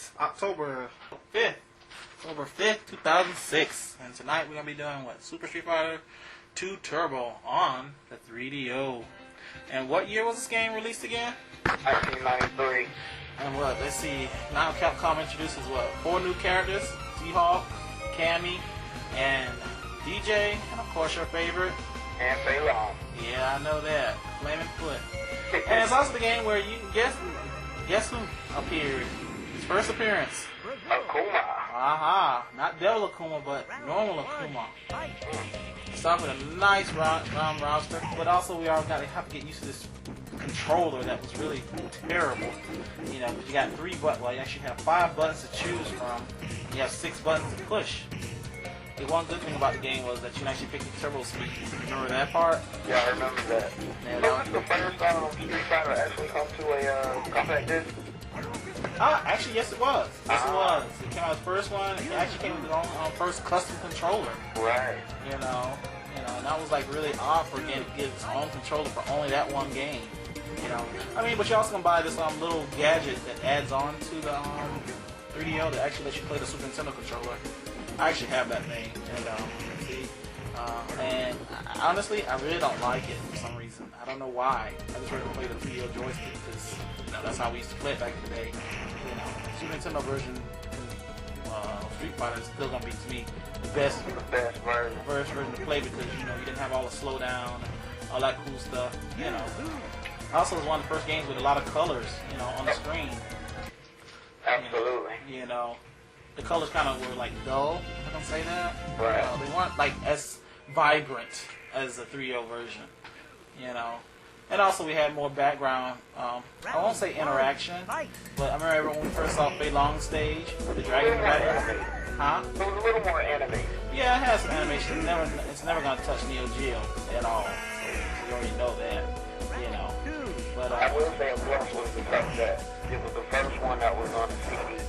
is October 5th. October 5th, 2006. And tonight we're going to be doing what? Super Street Fighter 2 Turbo on the 3DO. And what year was this game released again? 1993. And what? Let's see. Now Capcom introduces what? 4 new characters. T-Hawk, Cammy, and DJ, and of course your favorite. And Fei Long. Yeah, I know that. Flaming Foot. And it's also the game where you guess who appeared. His first appearance. Akuma. Aha. Not Devil Akuma, but normal Akuma. Start with a nice round roster, but also we all have to get used to this controller that was really terrible. You know, because you got 3 buttons. Well, you actually have 5 buttons to choose from. You have 6 buttons to push. The one good thing about the game was that you can actually pick the turbo speed. Remember that part? Yeah, I remember that. Yeah, Was this the first Street Fighter actually come to a compact disc? Actually, yes, it was. Yes, it was. It came out the first one. It actually came with its own first custom controller. Right. You know, and that was like really odd for a game to get its own controller for only that one game. You know, I mean, but you also can buy this little gadget that adds on to the 3DO that actually lets you play the Super Nintendo controller. I actually have that thing, and honestly, I really don't like it for some reason. I don't know why. I just rather play the 3DO joystick because that's how we used to play it back in the day. You know, Super Nintendo version Street Fighter is still gonna be to me the best version to play because you didn't have all the slowdown, all that cool stuff. You know, also it was one of the first games with a lot of colors, on the screen. Absolutely. You know. The colors kind of were like dull, if I can say that. Right. They weren't like as vibrant as the 3DO version, And also we had more background, I won't say interaction, but I remember when we first saw Fei Long stage, the dragon battle. Huh? It was a little more animated. Yeah, it has some animation. It's never going to touch Neo Geo at all. So you already know that, But I will say, of course, was the fact that it was the first one that was on the CD.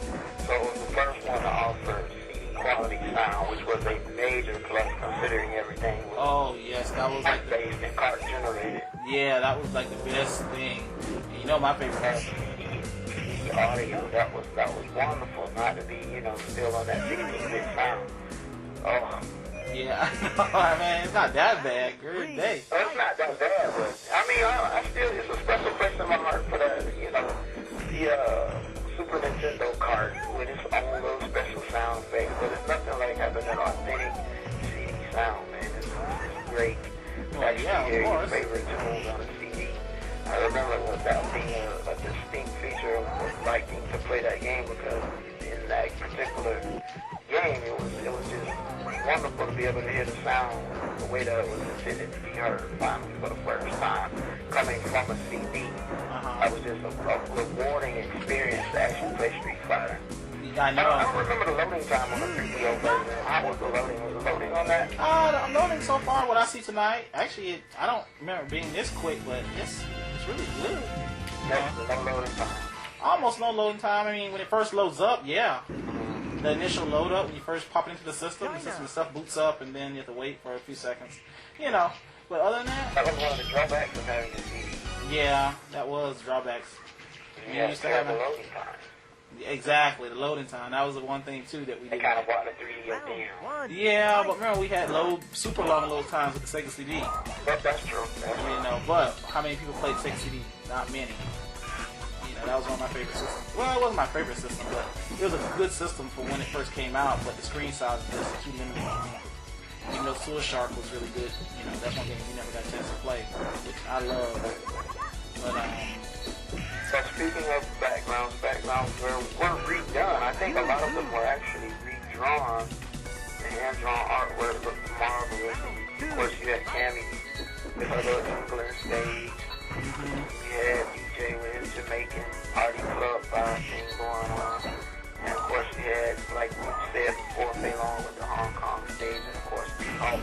So it was the first one to offer CD quality sound, which was a major plus considering everything was yes, that was like based and cart generated. Yeah, that was like the best thing. And my favorite was CD audio. That was wonderful not to be, still on that 16-bit sound. Oh. Yeah, I mean, it's not that bad. Good day. Well, it's not that bad, but I mean, I still, it's a special place in my heart for that, the Super Nintendo cart with its own little special sound effects, but it's nothing like having an authentic CD sound, man. It's great. Well, yeah, hear of your course. favorite tunes on a CD. I remember that being a distinct feature of liking to play that game because in that particular game, it was just wonderful to be able to hear the sound the way that it was intended to be heard finally for the first time coming from a CD. That was just a rewarding experience to actually play Street Fighter. I know. I don't remember the loading time on the 3DO version. How was the loading? Was the loading on that? I'm loading so far what I see tonight. Actually, I don't remember being this quick, but it's really good. No loading time. Almost no loading time. I mean, when it first loads up, yeah. The initial load up, when you first pop it into the system itself boots up, and then you have to wait for a few seconds. But other than that... That was one of the drawbacks of having a CD. Yeah, that was drawbacks. You used to have the loading time. Exactly, the loading time. That was the one thing, too, that we did. They kind of brought the 3DO down. Yeah, but remember, we had super long load times with the Sega CD. That's true. But how many people played Sega CD? Not many. That was one of my favorite systems. Well, it wasn't my favorite system, but it was a good system for when it first came out, but the screen size was just too limited. Even though Sewer Shark was really good, that's one game we never got a chance to play, which I love. But, so speaking of backgrounds were redone. I think a lot of them were actually redrawn. The hand-drawn artwork looked marvelous. Of course, you had Cammy with her little twinkling stage. We had DJ with his Jamaican party club thing going on. And of course we had, like we said before, Fei Long with the Hong Kong stage, and of course T-Hawk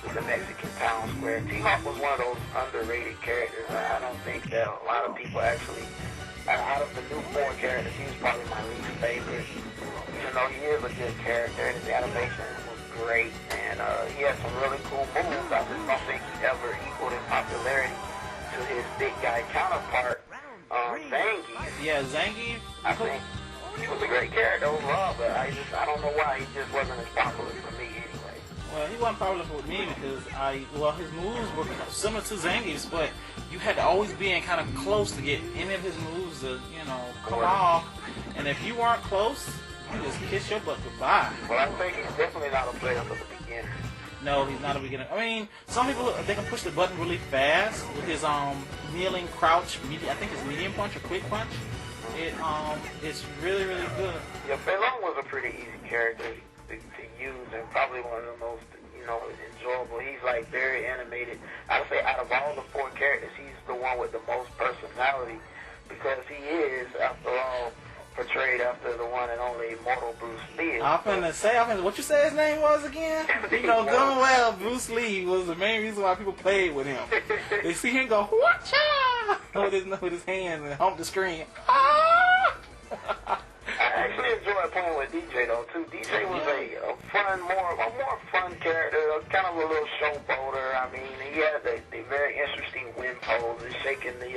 with the Mexican town square. T-Hawk was one of those underrated characters. I don't think that a lot of people actually, out of the new 4 characters, he's probably my least favorite. Even though he is a good character and his animation was great, and he had some really cool moves. I just don't think he ever equaled in popularity to his big guy counterpart, Zangief. Yeah, Zangief. I think. he was a great character overall, but I don't know why he just wasn't as popular for me anyway. Well, he wasn't popular with me because his moves were similar to Zangief's, but you had to always be in kind of close to get any of his moves to, come off. And if you weren't close, you just kiss your butt goodbye. Well, I think he's definitely not a player for the beginner. No, he's not a beginner. I mean, some people, they can push the button really fast with his kneeling crouch, I think it's medium punch or quick punch. It's really, really good. Yeah, Fei Long was a pretty easy character to use and probably one of the most, enjoyable. He's like very animated. I would say out of all the 4 characters, he's the one with the most personality because he is, after all, portrayed after the one and only immortal Bruce Lee. What you say his name was again? Doing well, Bruce Lee was the main reason why people played with him. They see him go, whatcha? with his hands and hump the screen. Ah! I actually enjoyed playing with DJ though too. DJ was a more fun character, kind of a little showboater. I mean, he had the very interesting wind poses, shaking the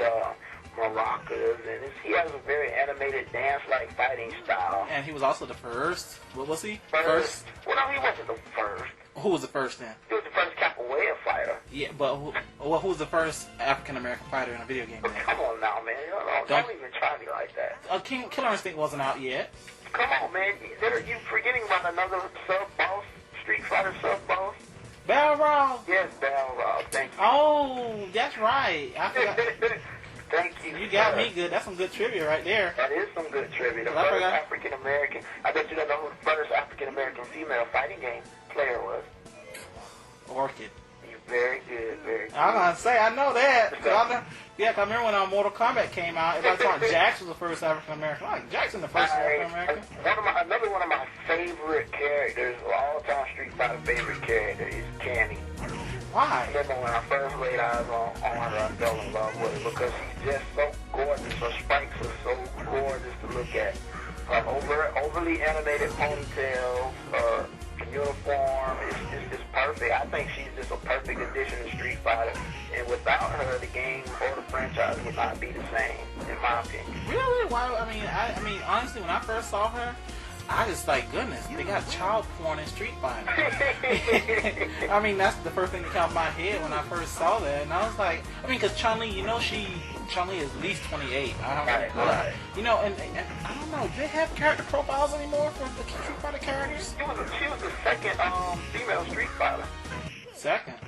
maracas, and he has a very animated dance-like fighting style. And he was also the first. What was he? First? Well, no, he wasn't the first. Who was the first then? He was the first capoeira fighter. Yeah, but who was the first African-American fighter in a video game? But come on now, man. Don't even try me like that. Killer Instinct wasn't out yet. Come on, man. You're forgetting about another sub-boss, Street Fighter sub-boss. Balrog? Yes, Balrog. Thank you. Oh, that's right. I forgot. Thank you. You got me good. That's some good trivia right there. That is some good trivia. The first African-American, I bet you don't know who the first African-American female fighting game player was. Orchid. You're very good, very good. I was going to say, I know that. I remember when Mortal Kombat came out, everybody thought Jax was the first African-American. Like, Jackson the first African-American. Another one of my favorite characters, all-time Street Fighter favorite character, is Cammy. Why? I remember when I first laid eyes on her, I fell in love with her because she's just so gorgeous. Her spikes are so gorgeous to look at. Her overly animated ponytails, her uniform is perfect. I think she's just a perfect addition to Street Fighter. And without her, the game or the franchise would not be the same, in my opinion. Really? Why? I mean, honestly, when I first saw her, I just like, goodness, they got child porn in Street Fighter. I mean, that's the first thing that came to my head when I first saw that. And I was like, because Chun-Li, Chun-Li is at least 28. I don't know. Right. And I don't know, do they have character profiles anymore for the Street Fighter characters? She was the second female Street Fighter. Second?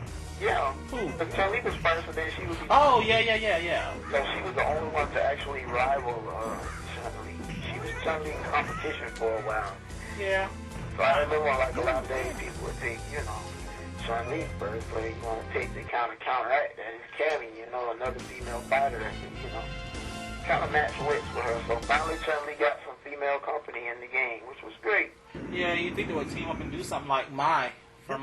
Yeah. Who? Chun-Li was first, and then she was... Oh, yeah. So she was the only one to actually rival Chun-Li. She was Chun-Li in competition for a while. Yeah. So I remember like a lot of days people would take, Chun-Li first, but you want to take the counteract that is Cammy, another female fighter that can, kind of match wits with her. So finally Chun-Li got some female company in the game, which was great. Yeah, you think they would team up and do something like Mai from,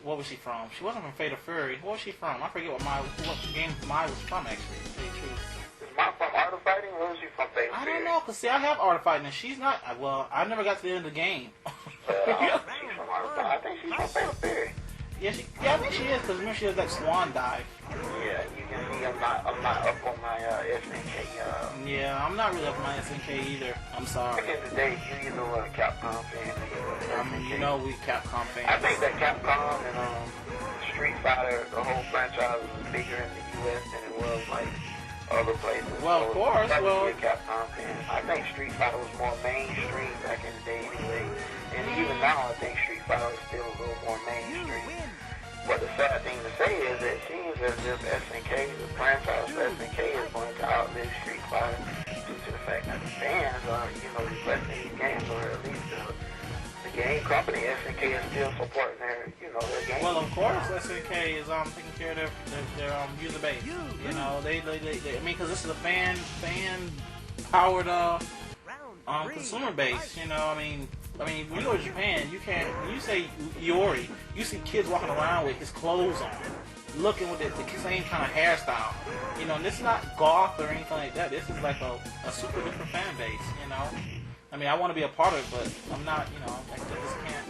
what was she from? She wasn't from Fatal Fury. What was she from? I forget what game Mai was from, actually, to tell you the truth. Is Mai from Art of Fighting, or is she from Fatal Fury? I don't know, because see, I have Art of Fighting, and she's not, I never got to the end of the game. She's from Art of Fighting. I think she's from Fatal Fury. Yeah, I think she is, because remember she has that swan dive. Yeah, you can see I'm not up on my SNK. Yeah, I'm not really up on my SNK either. I'm sorry. Back in the day, you know what a Capcom fan is. We Capcom fans. I think that Capcom and Street Fighter, the whole franchise was bigger in the U.S. than it was like other places. Well, of course. Be a Capcom fan. I think Street Fighter was more mainstream back in the day anyway. And even now, I think Street Fighter is still a little more mainstream. But the sad thing to say is that it seems as if SNK, the franchise for SNK, is going to outlive Street Fighter due to the fact that the fans are, requesting these games, or at least the game company, SNK, is still supporting their games. Well, of course, SNK is taking care of their user base. They because this is a fan-powered consumer base. When you go to Japan, when you say Iori, you see kids walking around with his clothes on, looking with the same kind of hairstyle. And this is not goth or anything like that. This is like a super different fan base, I want to be a part of it, but I'm not, I just can't,